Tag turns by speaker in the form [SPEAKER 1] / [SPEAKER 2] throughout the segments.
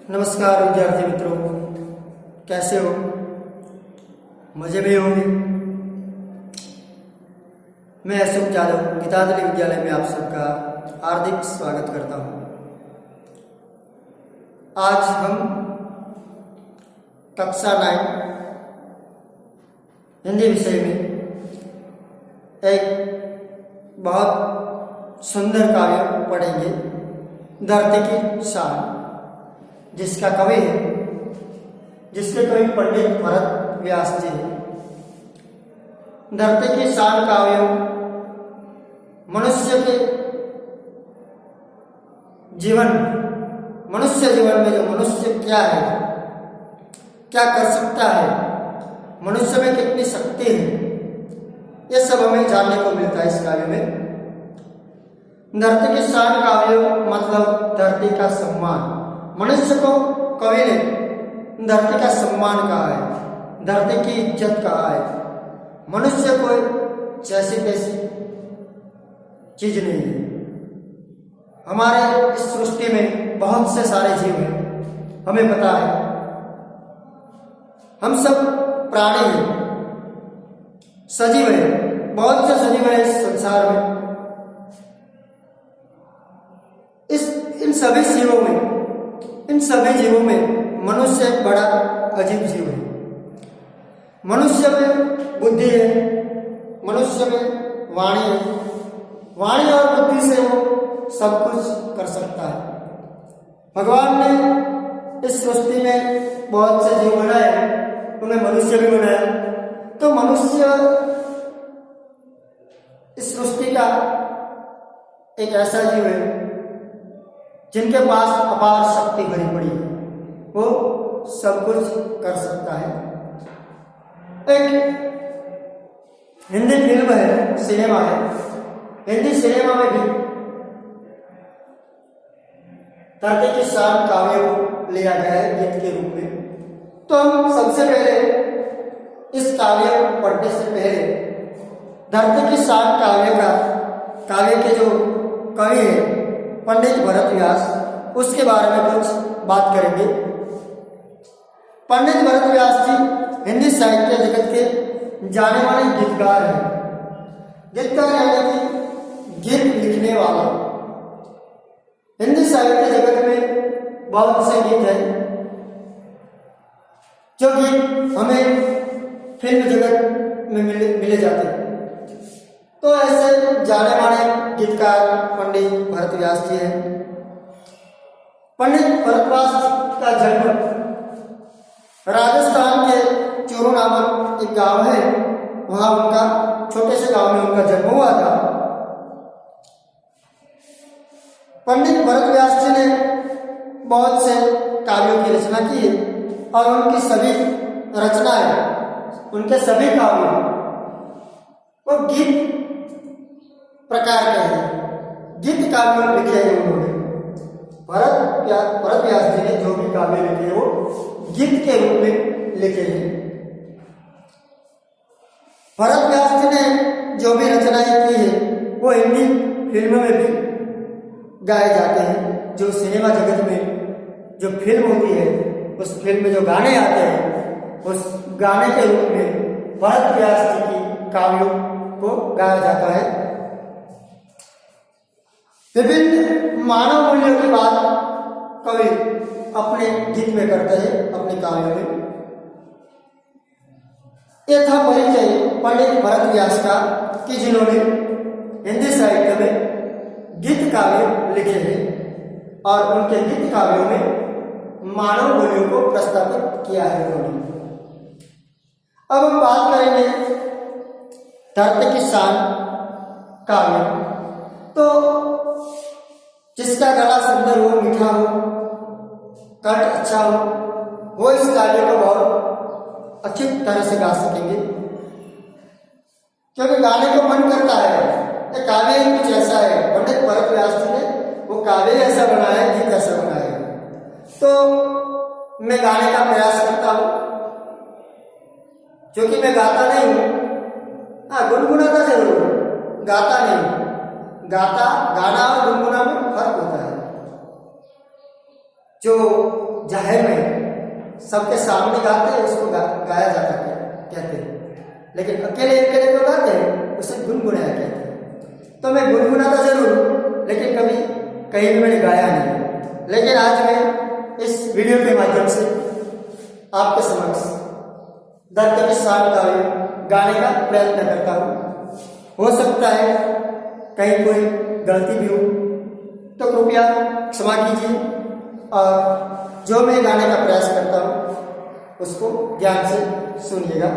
[SPEAKER 1] नमस्कार विद्यार्थी मित्रों, कैसे हो? मजे में होंगे। मैं अशोक यादव गीतांजलि विद्यालय में आप सबका हार्दिक स्वागत करता हूं। आज हम कक्षा 9 हिंदी विषय में एक बहुत सुंदर काव्य पढ़ेंगे, धरती की शान, जिसका कवि है, जिसके कवि पंडित भरत व्यास जी हैं। धरती की शान काव्य मनुष्य जीवन में जो मनुष्य क्या है, क्या कर सकता है, मनुष्य में कितनी शक्ति है, ये सब हमें जानने को मिलता है इस काव्य में। धरती की शान काव्य मतलब धरती का सम्मान। मनुष्य को कवि ने धरती का सम्मान कहा है, धरती की इज्जत कहा है। मनुष्य कोई जैसी तैसी चीज नहीं है। हमारे इस सृष्टि में बहुत से सारे जीव हैं, हमें पता है। हम सब प्राणी हैं, सजीव हैं, बहुत से सजीव हैं इस संसार में। इन सभी जीवों में मनुष्य एक बड़ा अजीब जीव है। मनुष्य में बुद्धि है, मनुष्य में वाणी है। वाणी और बुद्धि से वो सब कुछ कर सकता है। भगवान ने इस सृष्टि में बहुत से जीव बनाए, उन्हें मनुष्य भी बनाया। तो मनुष्य इस सृष्टि का एक ऐसा जीव है जिनके पास अपार शक्ति भरी पड़ी है, वो सब कुछ कर सकता है। एक हिंदी फिल्म है, सिनेमा है, हिंदी सिनेमा में भी धरती की शान काव्य को लिया गया है गीत के रूप में। तो हम सबसे पहले इस काव्य को पढ़ने से पहले धरती की शान काव्य के जो कवि है पंडित भरत व्यास, उसके बारे में कुछ बात करेंगे। पंडित भरत व्यास जी हिंदी साहित्य जगत के जाने माने गीतकार हैं। गीतकार यानी कि गीत लिखने वाला। हिंदी साहित्य जगत में बहुत से गीत हैं जो गीत हमें फिल्म जगत में मिले जाते हैं। तो ऐसे जाने माने गीतकार पंडित भरत व्यास जी हैं। पंडित भरत व्यास का जन्म राजस्थान के चूरू नामक एक गांव है, वहां उनका छोटे से गांव में उनका जन्म हुआ था। पंडित भरत व्यास जी ने बहुत से काव्यों की रचना की है और उनकी सभी रचनाएं, उनके सभी काव्य वो गीत प्रकार के हैं, गीत काव्य लिखे हैं उन्होंने। भरत व्यास जी ने जो भी काव्य लिखे हैं वो गीत के रूप में लिखे हैं। भरत व्यास जी ने जो भी रचनाएं की है वो हिंदी फिल्म में भी गाए जाते हैं। जो सिनेमा जगत में जो फिल्म होती है, उस फिल्म में जो गाने आते हैं, उस गाने के रूप में भरत व्यास जी की काव्यों को गाया जाता है। विभिन्न मानव मूल्यों की बात कवि अपने गीत में करते हैं, अपने काव्यों में। यह था परिचय पंडित भरत व्यास का कि जिन्होंने हिंदी साहित्य में गीत काव्य लिखे हैं और उनके गीत काव्यों में मानव मूल्यों को प्रस्तावित किया है उन्होंने। अब हम बात करेंगे धरती की शान काव्य। तो जिसका गला सुंदर हो, मीठा हो, कंठ अच्छा हो, वो इस काव्य को बहुत अच्छी तरह से गा सकेंगे, क्योंकि गाने को मन करता है। ये काव्य ही कुछ ऐसा है। पंडित भरत व्यास जी ने वो काव्य ऐसा बनाया है, गीत ऐसा बनाया है। तो मैं गाने का प्रयास करता हूं, जो कि मैं गाता नहीं हूं। हाँ, गुनगुनाता जरूर, गाता नहीं। गाना और गुनगुना में फर्क होता है। जो जाहिर में सबके सामने गाते हैं उसको गाया जाता है कहते हैं, लेकिन अकेले अकेले को गाते हैं उसे गुनगुनाया कहते हैं। तो मैं गुनगुनाता जरूर, लेकिन कभी कहीं भी मैंने गाया नहीं। लेकिन आज मैं इस वीडियो के माध्यम से आपके समक्ष दर्द के साथ गाने का प्रयत्न करता हूँ। हो सकता है कहीं कोई गलती भी हो तो कृपया क्षमा कीजिए, और जो मैं गाने का प्रयास करता हूँ उसको ध्यान से सुनिएगा।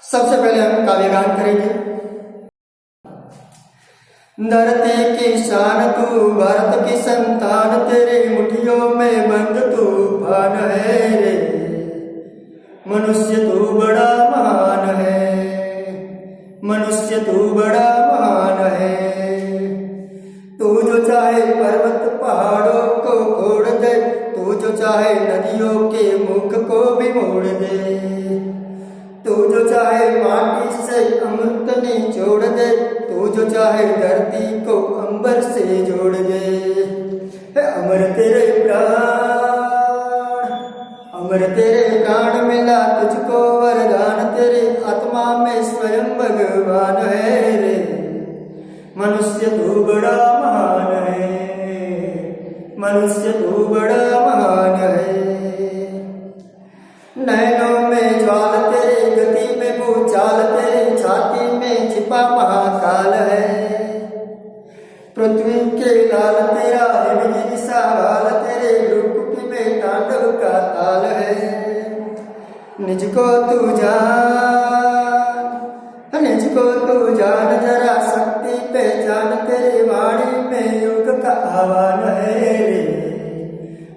[SPEAKER 1] सबसे पहले हम काव्य गान करेंगे। धरती की शान तू, भारत की संतान, तेरे मुट्ठियों में बंद तूफान है रे। मनुष्य तू बड़ा महान है, मनुष्य तू बड़ा महान है। तू जो चाहे पर्वत पहाड़ों को फोड़ दे, तू जो चाहे नदियों के मुख को भी मोड़ दे। तू जो चाहे माटी से अमृत निचोड़ दे, तू जो चाहे धरती को अंबर से जोड़ दे। अमर तेरे प्राण, अमर तेरे प्राण मिला तुझको वरदान, तेरे आत्मा में स्वयं भगवान है रे। मनुष्य तू बड़ा महान है, मनुष्य तू बड़ा महान है। नैनों में ज्वाल तेरे, गति में भूचाल तेरे, छाती में छिपा महाकाल है। पृथ्वी के लाल तेरा हिमगिरी सा भाल, तेरे भ्रुकुटी में तांडव का ताल है। निजको तू जान, निजको तू जान जरा, शक्ति पहचान, तेरे वाणी में युग का आह्वान है रे।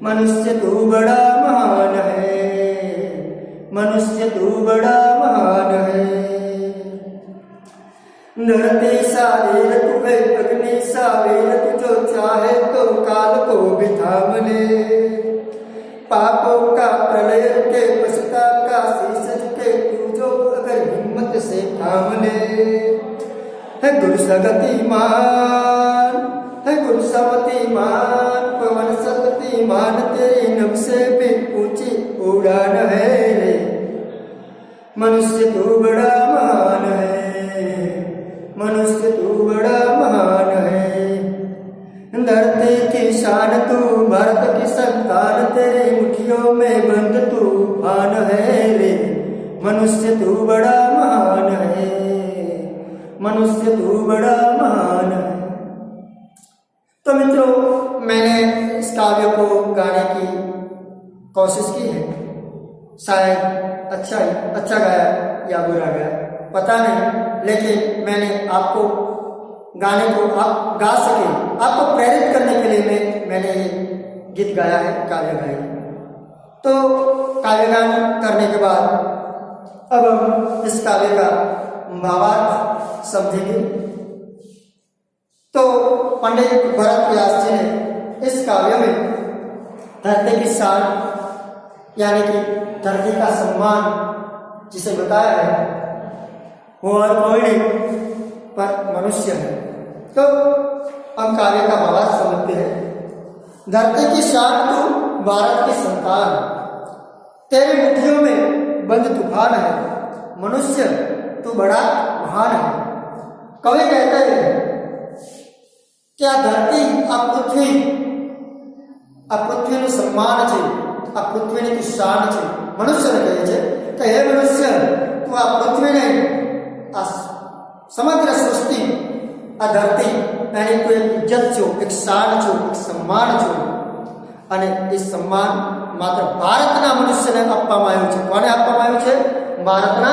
[SPEAKER 1] मनुष्य तू बड़ा महान है, मनुष्य तू बड़ा महान है। धरती सारीर तू है, अग्नि सावीर, तू जो चाहे तो काल को भी थाम ले। पापों का प्रलय के पछता का शीश झुके, तू जो अगर हिम्मत से थाम ले। है गुरुसगतिमान, है गुरुसमतिमान, पवन सगतिमान, तेरी नभ से भी ऊंची उड़ान है रे। मनुष्य तू बड़ा महान है, मनुष्य तू बड़ा महान है। धरती की शान तू, भारत की संतान, तेरे मुट्ठियों में बंद तूफान है रे। मनुष्य तू बड़ा महान है, मनुष्य तू बड़ा महान है। तो मित्रों, मैंने इस काव्य को गाने की कोशिश की है। शायद अच्छा गाया या बुरा गाया पता नहीं, लेकिन मैंने आपको गाने को आप गा सके, आपको प्रेरित करने के लिए मैंने ये गीत गाया है, काव्य गाया है। तो काव्य गान करने के बाद अब हम इस काव्य का भावार्थ समझेंगे। तो पंडित भरत व्यास जी ने इस काव्य में धरती की शान यानी कि धरती का सम्मान जिसे बताया है वो और कोई नहीं पर मनुष्य है। तो हम काव्य का भावार्थ समझते हैं। धरती की शान तू, भारत की संतान, तेरे मुट्ठियों में बंद तूफान है। मनुष्य तू बड़ा महान है। कवि कहते हैं क्या धरती आ पृथ्वीનું સન્માન છે, આ પૃથ્વીની તું શાન છે। મનુષ્યને કહે છે કે હે મનુષ્ય, તું આ પૃથ્વીને, આ સમગ્ર સૃષ્ટિ, આ ધરતી એની તું એક ઇજ્જત છો, એક શાન છો, એક સન્માન છો। અને એ સન્માન માત્ર ભારતના મનુષ્યને આપવામાં આવ્યું છે। કોને આપવામાં આવ્યું છે? ભારતના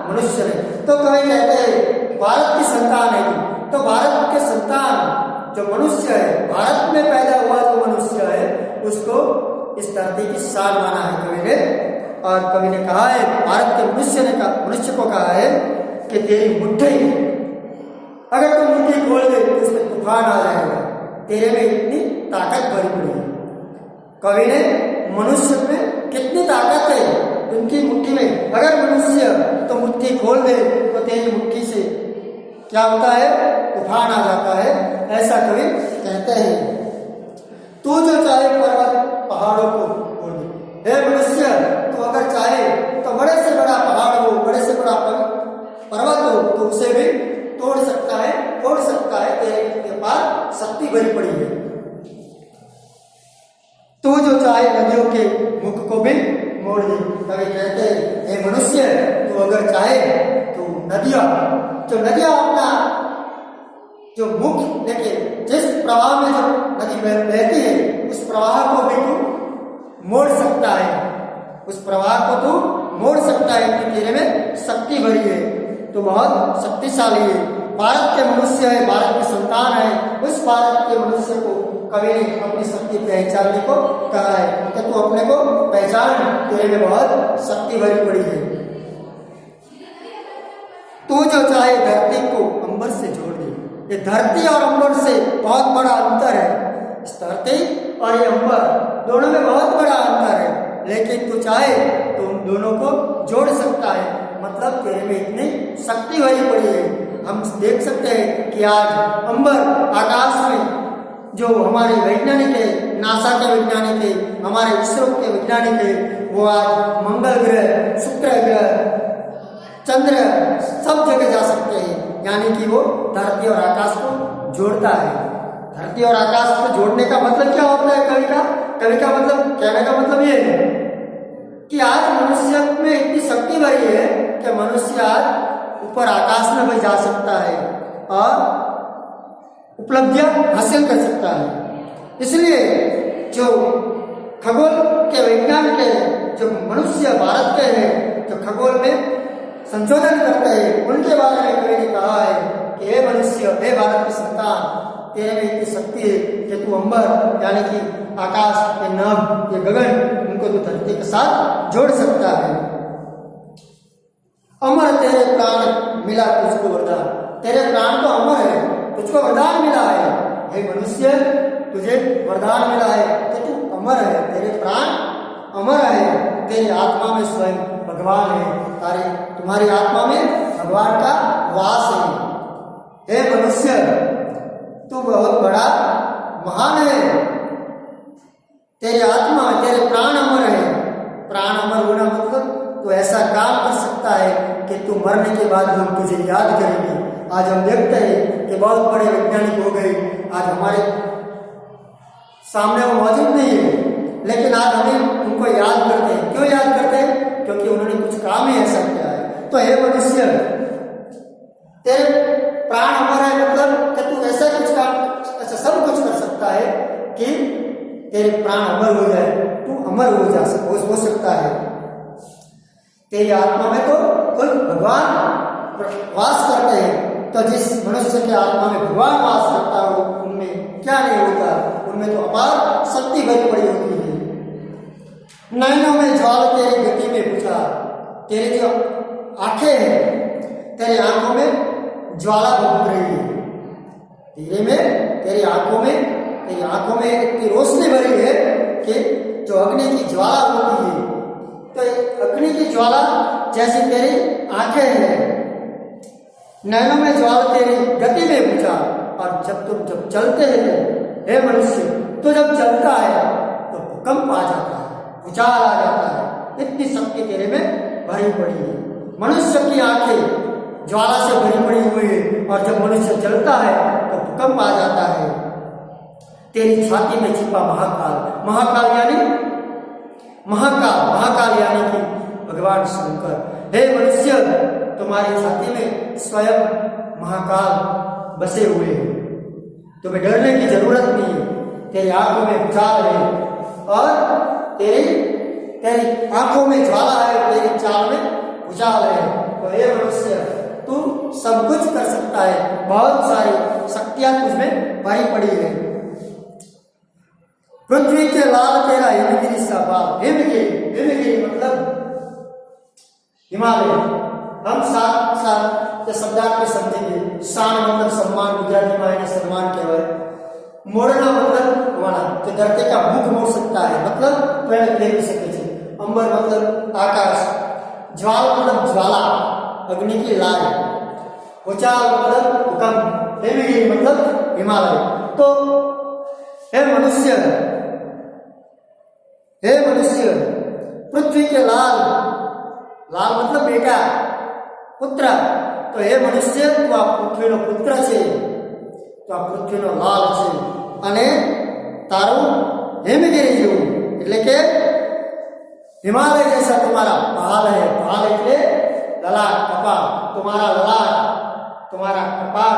[SPEAKER 1] મનુષ્યને। तो कवि कहते हैं भारत की संतान है। तो भारत के संतान जो मनुष्य है, भारत में पैदा हुआ जो मनुष्य है, उसको इस धरती की शान माना है कवि ने। और कवि ने कहा है, भारत के मनुष्य को कहा है कि तेरी मुट्ठी, अगर तुम मुट्ठी खोल दे तो उसमें तूफान आ जाएगा, तेरे में इतनी ताकत भरी पड़ी है। कवि ने मनुष्य में कितनी ताकत है उनकी मुट्ठी में, अगर मनुष्य तो मुट्ठी खोल दे तो तेरी मुट्ठी से क्या होता है? तूफान आ जाता है, ऐसा कवि कहते हैं। तू जो चाहे पर्वत पहाड़ों को तोड़ दे। हे मनुष्य, तू अगर चाहे तो बड़े से बड़ा पहाड़ हो, बड़े से बड़ा पर्वत हो, तो उसे भी तोड़ सकता है, फोड़ सकता है। तेरे पास शक्ति भरी पड़ी है। तू जो चाहे नदियों के मुख को भी मोड़ दे। कभी कहते हैं, हे मनुष्य, तू अगर चाहे तो नदियां अपना जो मुख लेके जिस प्रवाह में जो नदी बहती है, उस प्रवाह को भी तू मोड़ सकता है। उस प्रवाह को तू मोड़ सकता है कि तेरे में शक्ति भरी है, तो बहुत शक्तिशाली है। भारत के मनुष्य है, भारत की संतान है। उस भारत के मनुष्य को कवि ने अपनी शक्ति पहचानने को कहा है कि तू अपने को पहचान, तेरे में बहुत शक्ति भरी पड़ी है। तू जो चाहे धरती को अंबर से जोड़ दे। ये धरती और अंबर से बहुत बड़ा अंतर है। इस धरती और ये अंबर दोनों में बहुत बड़ा अंतर है, लेकिन तू चाहे तो उन दोनों को जोड़ सकता है। मतलब तेरे में इतनी शक्ति भरी पड़ी है। हम देख सकते हैं कि आज अंबर, आकाश में जो हमारे वैज्ञानिक है, नासा के वैज्ञानिक है, हमारे इसरो के वैज्ञानिक है, वो आज मंगल ग्रह, शुक्र ग्रह, चंद्र सब जगह जा सकते हैं। यानी कि वो धरती और आकाश को जोड़ता है। धरती और आकाश को जोड़ने का मतलब क्या होता है? कवि का मतलब, कहने का मतलब ये है कि आज मनुष्य में इतनी शक्ति भरी है कि मनुष्य आज ऊपर आकाश में भी जा सकता है और उपलब्धियां हासिल कर सकता है। इसलिए जो खगोल के वैज्ञानिक है, जो मनुष्य भारत के हैं, जो खगोल में संशोधन करते हैं, उनके बारे में कवि ने कहा है कि हे मनुष्य, हे भारत की संतान, तेरे में इतनी शक्ति है कि तू अंबर यानी कि आकाश, ये नभ, ये गगन, उनको तू धरती के साथ जोड़ सकता है। अमर तेरे प्राण मिला तुझको वरदान। तेरे प्राण तो अमर है, तुझको वरदान मिला है। हे मनुष्य, तुझे वरदान मिला है कि तू अमर है, तेरे प्राण अमर है, तेरी आत्मा में स्वयं भगवान है, तुम्हारी आत्मा में भगवान का वास है। हे मनुष्य, तू बहुत बड़ा महान है, तेरी आत्मा, तेरे प्राण अमर है। प्राण अमर होना मतलब तो ऐसा काम कर सकता है कि तू मरने के बाद हम तुझे याद करेंगे। आज हम देखते हैं कि बहुत बड़े वैज्ञानिक हो गए, आज हमारे सामने वो मौजूद नहीं है, लेकिन आज हमें उनको याद करते हैं। क्यों याद करते हैं? क्योंकि उन्होंने कुछ काम ही ऐसा किया है। तो हे मनुष्य, तेरे प्राण अमर है मतलब कि तू ऐसा कुछ काम, ऐसा सब कुछ कर सकता है कि तेरे प्राण अमर हो जाए, तू अमर हो सकता है। तेरी आत्मा में तो खुद भगवान वास करते हैं। तो जिस मनुष्य के आत्मा में भगवान वास करता हो, उनमें क्या नहीं होता? उनमें तो अपार शक्ति भरी पड़ी होती है। नैनों में ज्वाला तेरी गति में बुझा। तेरी जो आंखें हैं, तेरी आंखों में ज्वाला भूख रही है। तेरी आंखों में इतनी रोशनी भरी है कि जो अग्नि की ज्वाला होती है, तो अग्नि की ज्वाला जैसी तेरी आंखें हैं। नैनों में ज्वाला तेरी गति में बुझा। और जब चलते हैं, हे मनुष्य, तो जब चलता है तो भूकंप आ जाता है, भूचाल आ जाता है। इतनी शक्ति तेरे में भरी पड़ी है। मनुष्य की आंखें ज्वाला से भरी पड़ी हुई है, और जब मनुष्य चलता है तो भूकंप आ जाता है। तेरी छाती में छिपा महाकाल यानी कि भगवान शंकर। हे मनुष्य, तुम्हारी छाती में स्वयं महाकाल बसे हुए हैं। तुम्हें डरने की जरूरत नहीं है। तेरी आंखों में भूचाल है, और तेरी आंखों में ज्वाला है, तेरी चाल में भूचाल है। तो हे मनुष्य, तू सब कुछ कर सकता है। बहुत सारी शक्तियां तुझमें भरी पड़ी है। पृथ्वी के लाल तेरा हिमगिरी सा बाल। हिमगिरी मतलब हिमालय। हम साथ के शब्दार्थ में समझेंगे। शान मतलब सम्मान, गुजराती में आएगा सम्मान कहेवाय। मोड़ना मतलब वाला, जो धरती का मुख मोड़ सकता है, मतलब पहले फेर सके छे। अंबर मतलब आकाश। ज्वाल मतलब ज्वाला, अग्नि की लाल। भूचाल मतलब भूकंप। हिमगिरी मतलब हिमालय। तो हे मनुष्य, हे मनुष्य, पृथ्वी के लाल, लाल मतलब बेटा, पुत्र, तो हे मनुष्य તું આ પૃથ્વીનો પુત્ર છે, તો આ પૃથ્વીનો લાલ છે અને તારું હેમગીરી જેવું એટલે કે हिमालय जैसा तुम्हारा भाल है। भाल એટલે ललाट, कपाल, तुम्हारा ललाट, तुम्हारा कपाल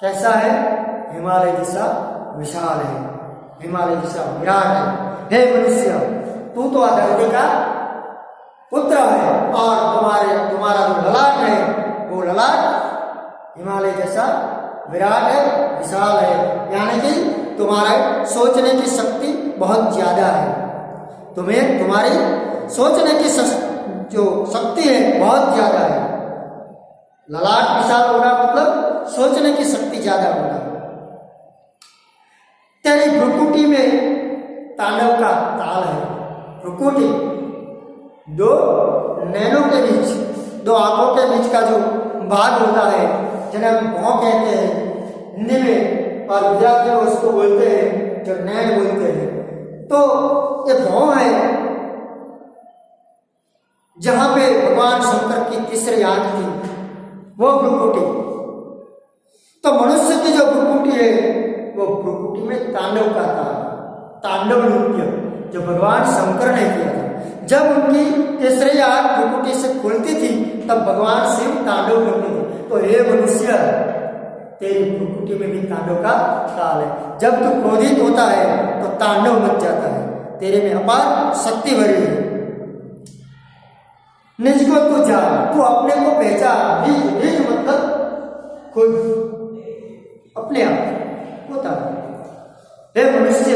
[SPEAKER 1] कैसा है? हिमालय जैसा विशाल है, हिमालय जैसा विराट है। हे मनुष्य, तू तो धरती का पुत्र है और तुम्हारा जो ललाट है वो ललाट हिमालय जैसा विराट है, विशाल है, यानी कि तुम्हारे सोचने की शक्ति बहुत ज्यादा है। तुम्हारी सोचने की जो शक्ति है बहुत ज्यादा है। ललाट विशाल होना मतलब सोचने की शक्ति ज्यादा होना। तेरी भ्रुकुटी में तांडव का ताल है। भ्रुकुटी दो नैनों के बीच, दो आंखों के बीच का जो भाग होता है जिन्हें हम भौं कहते हैं हिंदी में, और गुजराती में उसको बोलते हैं जो नैन बोलते हैं। तो ये भौं है जहां पे भगवान शंकर की तीसरी आंख थी, वो भ्रुकुटी। तो मनुष्य की जो भ्रुकुटी है वो भ्रुकुटी में तांडव का था, तांडव नृत्य जो भगवान शंकर ने किया था। जब उनकी तीसरी आंख भ्रुकुटी से खुलती थी तब भगवान शिव तांडव करते थे। तो हे मनुष्य, तेरी भ्रुकुटी में भी तांडव का ताल है। जब तू क्रोधित होता है तो तांडव मच जाता है, तेरे में अपार शक्ति भरी है। निज को तू जान, तू अपने को पहचान। निज मतलब खुद, अपने आप होता है। हे मनुष्य,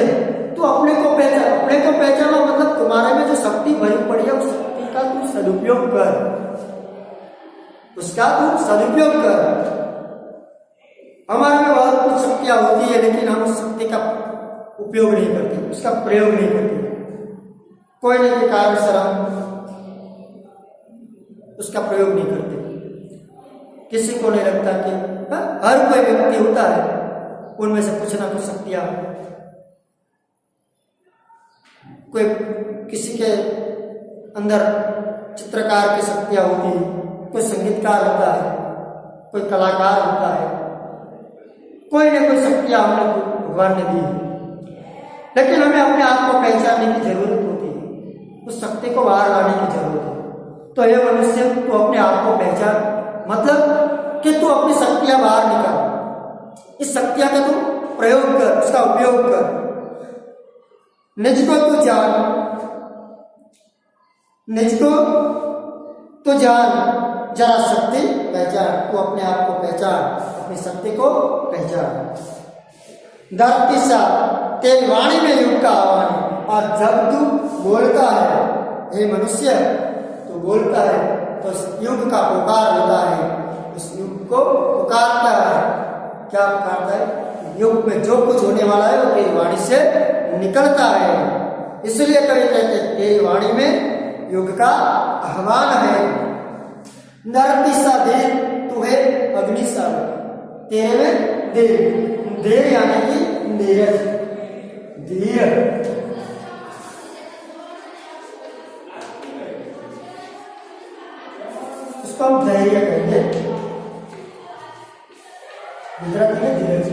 [SPEAKER 1] तू अपने को पहचान। अपने को पहचाना मतलब तुम्हारे में जो शक्ति भरी पड़ी है उस शक्ति का तू सदुपयोग कर, उसका तू सदुपयोग कर। हमारे में बहुत कुछ शक्तियां होती है लेकिन हम उस शक्ति का उपयोग नहीं करते, उसका प्रयोग नहीं करते। कोई नहीं के कारण सर हम उसका प्रयोग नहीं करते। किसी को नहीं लगता कि हर कोई व्यक्ति होता है उनमें से कुछ ना कुछ शक्तियां, कोई किसी के अंदर चित्रकार की शक्तियां होती है, कोई संगीतकार होता है, कोई कलाकार होता है, कोई ना कोई शक्तियां हमने भगवान ने दी है। लेकिन हमें अपने आप को पहचानने की जरूरत होती है, उस शक्ति को बाहर लाने की जरूरत है। तो ये मनुष्य, तू अपने आप को पहचान, मतलब कि तू अपनी शक्तियां बाहर निकाल, इस शक्तियां का तू प्रयोग कर, उसका उपयोग कर। निज को तू जान, निज को तू जान, जरा शक्ति पहचान। तू अपने आप को पहचान, अपनी शक्ति को पहचान। धरती सा तेरी वाणी में युग का आह्वान है। और जब तू बोलता है हे मनुष्य, तू बोलता है तो उस युग का पुकार होता है, उस युग को पुकारता है। क्या पुकारता है? युग में जो कुछ होने वाला है वो तेरी वाणी से निकलता है। इसलिए कवि कहते हैं तेरी वाणी में युग का आह्वान है। धरती सा देर, तू है अग्नि सा, तेरे में देर, देर यानी कि धीरज, धीर। उसको हम धैर्य कहेंगे, गुजराती में धीरज।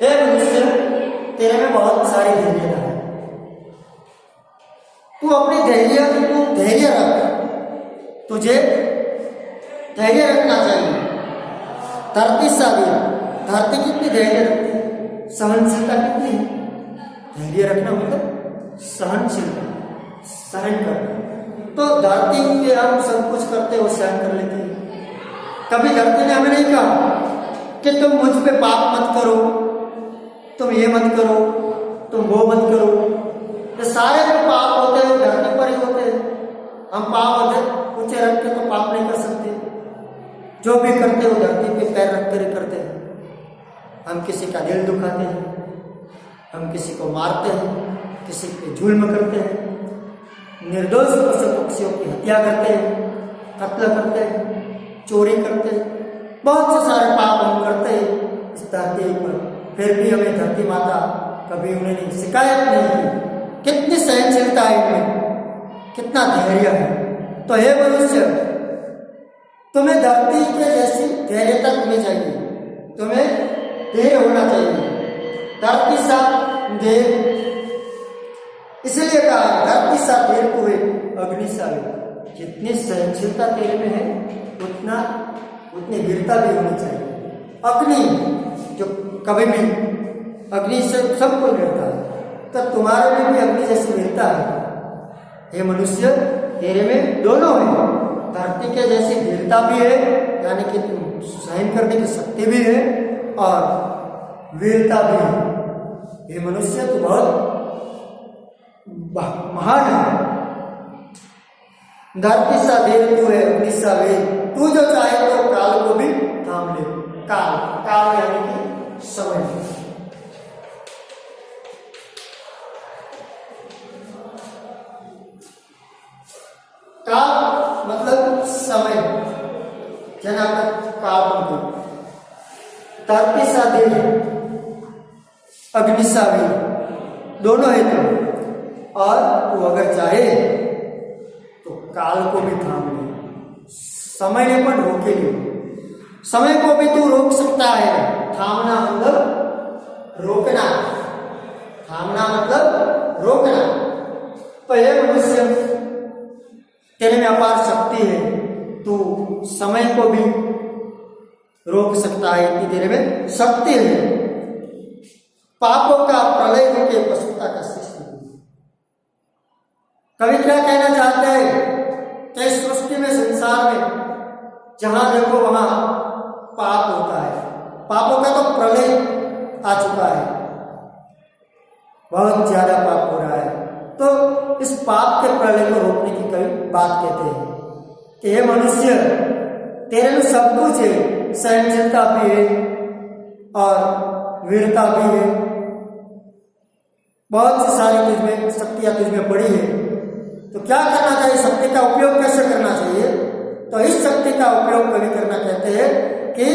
[SPEAKER 1] हे मनुष्य, तेरे में बहुत सारी धैर्यता है। तू अपनी धैर्य रख, तुझे धैर्य रखना चाहिए। धरती सारी, धरती कितनी धैर्य रखती है, सहनशीलता कितनी है। धैर्य रखना मतलब सहनशीलता, सहन करना। तो धरती पे हम सब कुछ करते हैं, वो सहन कर लेते हैं। कभी धरती ने हमें नहीं कहा कि तुम मुझ पे पाप मत करो, तुम ये मत करो, तुम वो मत करो। ये सारे जो पाप होते हैं वो धरती पर ही होते हैं। हम पाप ऊंचे रख के तो पाप नहीं कर सकते। जो भी करते हो धरती पे पैर रखते रह करते हैं। हम किसी का दिल दुखाते हैं, हम किसी को मारते हैं, किसी पे जुल्म करते हैं, निर्दोष पशु पक्षियों की हत्या करते हैं, कत्ल करते हैं, चोरी करते हैं, बहुत से सारे पाप हम करते हैं इस धरती पर। फिर भी हमें धरती माता कभी उन्हें शिकायत नहीं की कितनी सहनशीलता है इनमें, कितना धैर्य है। तो हे मनुष्य, तुम्हें धरती के जैसी धैर्यता तुम्हें चाहिए, तुम्हें धैर्य होना चाहिए। धरती सा धैर्य, इसलिए कहा धरती सा धैर्य हुए अग्नि सा वे। जितनी सहनशीलता तेरे में है उतनी वीरता भी होनी चाहिए। अग्नि जो कभी भी अग्नि से सबको डरता है, तो तुम्हारे में भी अग्नि जैसी वीरता है। हे मनुष्य, तेरे में दोनों है, धरती के जैसी वीरता भी है, यानी कि तुम सहन करने की शक्ति भी है और वीरता भी है। हे मनुष्य, तू बहुत महान है। धरती सा धैर्य तू है, अग्नि सा वेग। तू जो चाहे तो काल को भी थाम ले। काल, काल यानी कि समय। काल मतलब समय, काल बनते। धरती सा धैर्य, अग्नि सा वेग, दोनों है तो। और तू अगर चाहे तो काल को भी थाम ले, समय ने पण रोके ले। समय को भी तू रोक सकता है। थामना मतलब रोकना, थामना मतलब रोकना। तो ये मनुष्य, तेरे में अपार शक्ति है, तू समय को भी रोक सकता है, इतनी तेरे में शक्ति है। पापों का प्रलय होके पशुता का सृष्टि। कवि क्या कहना चाहते हैं कि सृष्टि में, संसार में जहां देखो वहां पाप होता है। पापों का तो प्रलय आ चुका है, बहुत ज्यादा पाप हो रहा है। तो इस पाप के प्रलय को रोकने की कवि बात कहते हैं कि हे मनुष्य, तेरे में सब कुछ है, सहनशीलता भी है और वीरता भी है, बहुत सी सारी तुझमें शक्तियां तुझमें पड़ी है। तो क्या करना चाहिए, शक्ति का उपयोग कैसे करना चाहिए? तो इस शक्ति का उपयोग कभी करना कहते हैं कि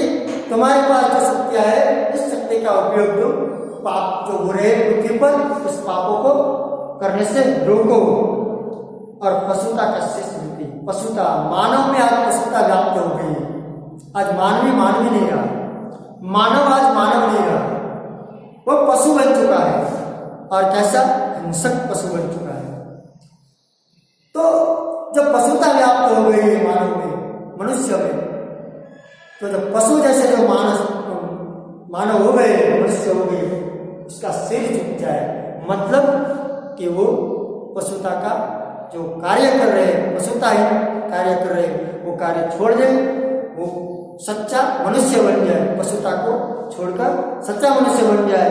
[SPEAKER 1] तुम्हारे पास जो शक्तियां है, इस शक्ति का उपयोग तुम पाप जो बुरे पृथ्वी पर उस पापों को करने से रोको। और पशुता का शेष मिलती, पशुता, मानव में आज पशुता व्याप्त हो गई है। आज मानवी नहीं रहा, मानव आज मानव नहीं रहा, वो पशु बन चुका है। और कैसा हिंसक पशु बन चुका है। तो जब पशुता व्याप्त हो गई है मानव में, मनुष्य में, तो जब पशु जैसे जो मानव हो गए, मनुष्य हो गए, उसका सिर झुक जाए, मतलब कि वो पशुता का जो कार्य कर रहे हैं, पशुता ही कार्य कर रहे हैं, वो कार्य छोड़ दे, वो सच्चा मनुष्य बन जाए, पशुता को छोड़कर सच्चा मनुष्य बन जाए।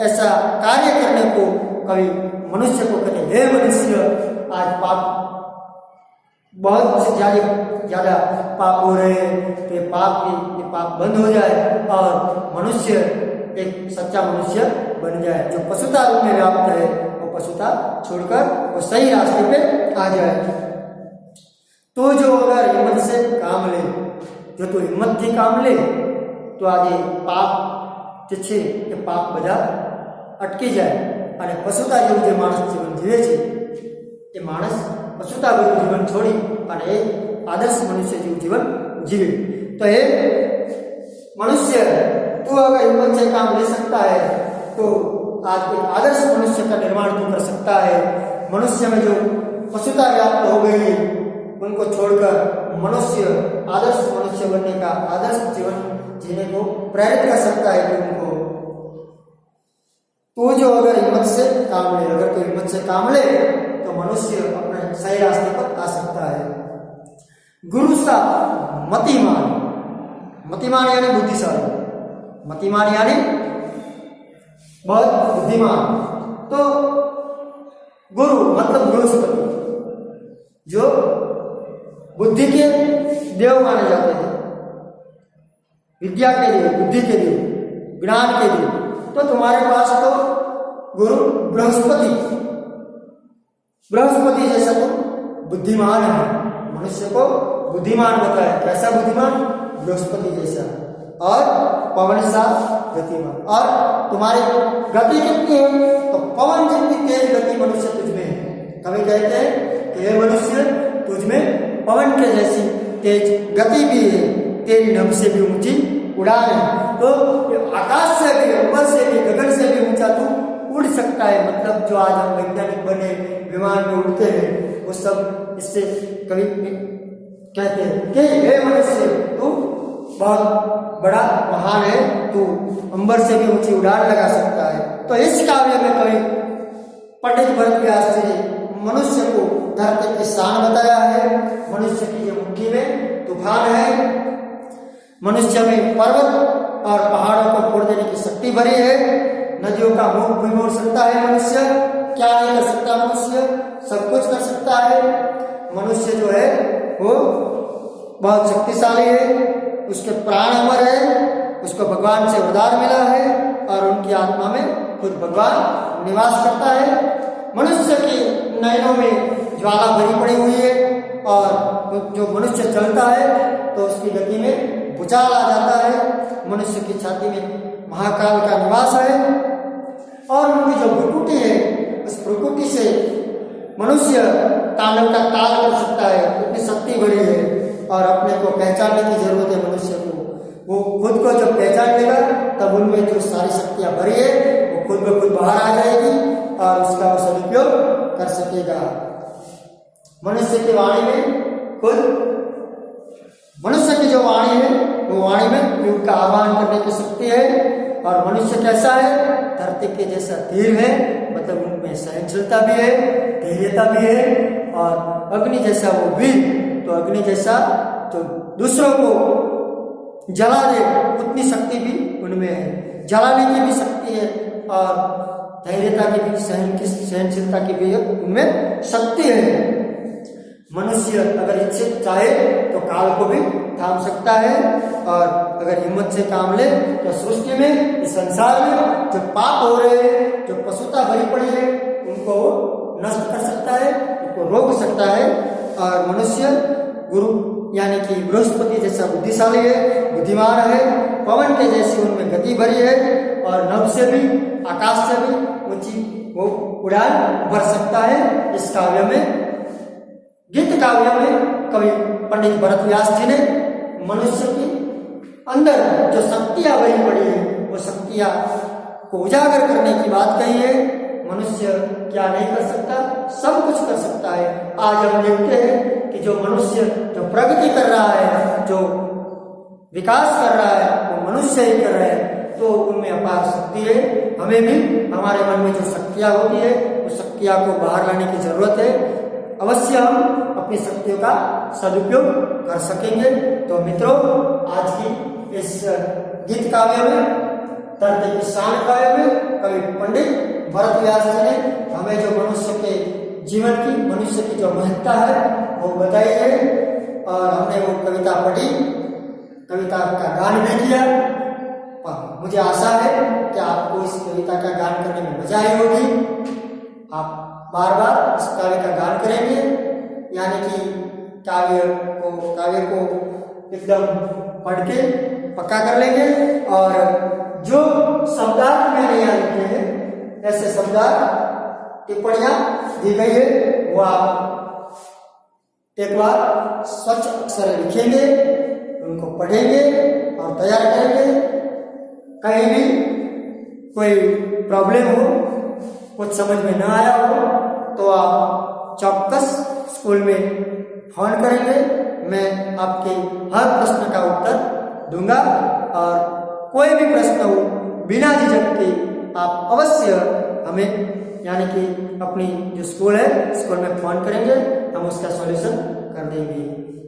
[SPEAKER 1] ऐसा कार्य करने को कभी मनुष्य को कहते, हे मनुष्य, आज पाप बहुत से ज्यादा पाप हो रहे हैं, तो ये पाप बंद हो जाए और मनुष्य एक सच्चा मनुष्य बन जाए, जो पशुता रूप में व्याप्त है, वो पशुता छोड़कर वो सही रास्ते पे आ जाए। तो जो अगर हिम्मत से काम ले, जो तू हिम्मत थी काम ले, तो आज ये पाप છે એ પાપ બધા અટકી જાય અને પશુતા જેવું જે માણસ જીવન જીવે છે એ માણસ પશુતા જેવું જીવન છોડી અને એ આદર્શ મનુષ્ય જેવું જીવન જીવે। तो ये मनुष्य, तू अगर हिम्मत से काम ले सकता है तो आज एक आदर्श मनुष्य का निर्माण तू कर सकता है। मनुष्य में जो पशुता व्याप्त हो गई उनको छोड़कर मनुष्य आदर्श मनुष्य बनने का, आदर्श जीवन जीने को प्रेरित कर सकता है तुमको। तो जो अगर हिम्मत से काम ले, अगर तो हिम्मत से काम ले तो मनुष्य अपने सही रास्ते पर आ सकता है। गुरु सा मतिमान, मतिमान यानी बुद्धिशाली, मतिमान यानी बहुत बुद्धिमान। तो गुरु मतलब बृहस्पति, जो बुद्धि के देव माने जाते हैं, विद्या के देव, बुद्धि के देव, ज्ञान के देव। तो तुम्हारे पास तो गुरु बृहस्पति जैसा तो बुद्धिमान है, मनुष्य को बुद्धिमान बताया। कैसा बुद्धिमान? बृहस्पति जैसा। और पवन सा गतिमान। और तुम्हारी गति कितनी है? तो पवन जितनी तेज गति मनुष्य जैसी तेज गति भी है, तेरी नभ से भी ऊंची उड़ान है। तो आकाश से भी, अंबर से भी, गगन से भी ऊंचा तू उड़ सकता है। मतलब जो आज हम वैज्ञानिक बने, विमान में उड़ते हैं, वो सब इससे कभी कहते हैं कि हे मनुष्य, तू बहुत बड़ा महान है, तू अंबर से भी ऊंची उड़ान लगा सकता है। तो इस काव्य में कवि पंडित भरत व्यास जी ने मनुष्य को धरती की शान बताया है। मनुष्य की जो मुट्ठी में तूफान है, मनुष्य में पर्वत और पहाड़ों को फोड़ देने की शक्ति भरी है, नदियों का मुख भी मोड़ सकता है मनुष्य। क्या नहीं कर सकता मनुष्य? सब कुछ कर सकता है। मनुष्य जो है वो बहुत शक्तिशाली है, उसके प्राण अमर है, उसको भगवान से वरदान मिला है और उनकी आत्मा में खुद भगवान निवास करता है। मनुष्य की नयनों में ज्वाला भरी पड़ी हुई है और जो मनुष्य चलता है तो उसकी गति में भूचाल आ जाता है। मनुष्य की छाती में महाकाल का निवास है और उनकी जो भ्रुकुटी है, उस भ्रुकुटी से मनुष्य तांडव का ताल कर सकता है, उतनी शक्ति बड़ी है। और अपने को पहचानने की जरूरत है मनुष्य को। वो खुद को जब पहचान लेगा तब उनमें जो सारी शक्तियां भरी है वो खुद ब खुद बाहर आ जाएगी और उसका वो सदुपयोग कर सकेगा। मनुष्य की वाणी में खुद, मनुष्य की जो वाणी है वो वाणी में युग का आह्वान करने की शक्ति है। और मनुष्य कैसा है? धरती के जैसा धीर है, मतलब उनमें सहनशीलता भी है, धैर्यता भी है। और अग्नि जैसा वो वीर, तो अग्नि जैसा जो दूसरों को जला दे उतनी शक्ति भी उनमें है, जलाने की भी शक्ति है और धैर्यता की भी, सहनशीलता की भी उनमें शक्ति है। मनुष्य अगर इच्छा चाहे तो काल को भी थाम सकता है और अगर हिम्मत से काम ले तो सृष्टि में, इस संसार में जो पाप हो रहे हैं, जो पशुता भरी पड़ी है, उनको नष्ट कर सकता है, उनको रोक सकता है। और मनुष्य गुरु यानी कि बृहस्पति जैसा बुद्धिशाली है, बुद्धिमान है, पवन के जैसी उनमें गति भरी है और नभ से भी, आकाश से भी ऊंची वो उड़ान भर सकता है। इस काव्य में, गीत काव्य में कवि पंडित भरत व्यास जी ने मनुष्य की अंदर जो शक्तियां भरी पड़ी है वो शक्तियां को उजागर करने की बात कही है। मनुष्य क्या नहीं कर सकता? सब कुछ कर सकता है। आज हम देखते हैं कि जो मनुष्य जो प्रगति कर रहा है, जो विकास कर रहा है, वो मनुष्य ही कर रहा है। तो उनमें अपार शक्ति है। हमें भी हमारे मन में जो शक्तियां होती है उस शक्तियां को बाहर लाने की जरूरत है। अवश्य हम अपनी शक्तियों का सदुपयोग कर सकेंगे। तो मित्रों, आज की इस गीत काव्य में, धरती की शान काव्य में कवि पंडित भरत व्यास जी ने हमें जो मनुष्य के जीवन की, मनुष्य की जो महत्ता है वो बताई है और हमने वो कविता पढ़ी, कविता का गान भी किया। मुझे आशा है कि आपको इस कविता का गान करने में मजा आई होगी। आप बार बार इस काव्य का गान करेंगे, यानी कि काव्य को एकदम पढ़ के पक्का कर लेंगे। और जो शब्दार्थ मैंने यहाँ लिखे हैं, ऐसे शब्दार्थ टिप्पणियां दी गई है, वो आप एक बार स्वच्छ अक्षर लिखेंगे, उनको पढ़ेंगे और तैयार करेंगे। कहीं भी कोई प्रॉब्लम हो, कुछ समझ में न आया हो तो आप चौकस स्कूल में फोन करेंगे। मैं आपके हर प्रश्न का उत्तर दूंगा और कोई भी प्रश्न हो बिना झिझक के आप अवश्य हमें, यानी कि अपनी जो स्कूल है, स्कूल में फोन करेंगे, हम उसका सॉल्यूशन कर देंगे।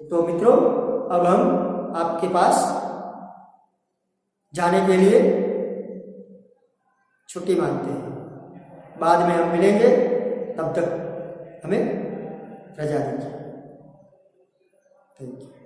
[SPEAKER 1] तो मित्रों, अब हम आपके पास जाने के लिए छुट्टी मांगते हैं। बाद में हम मिलेंगे, तब तक हमें रजा दीजिए। Thank you.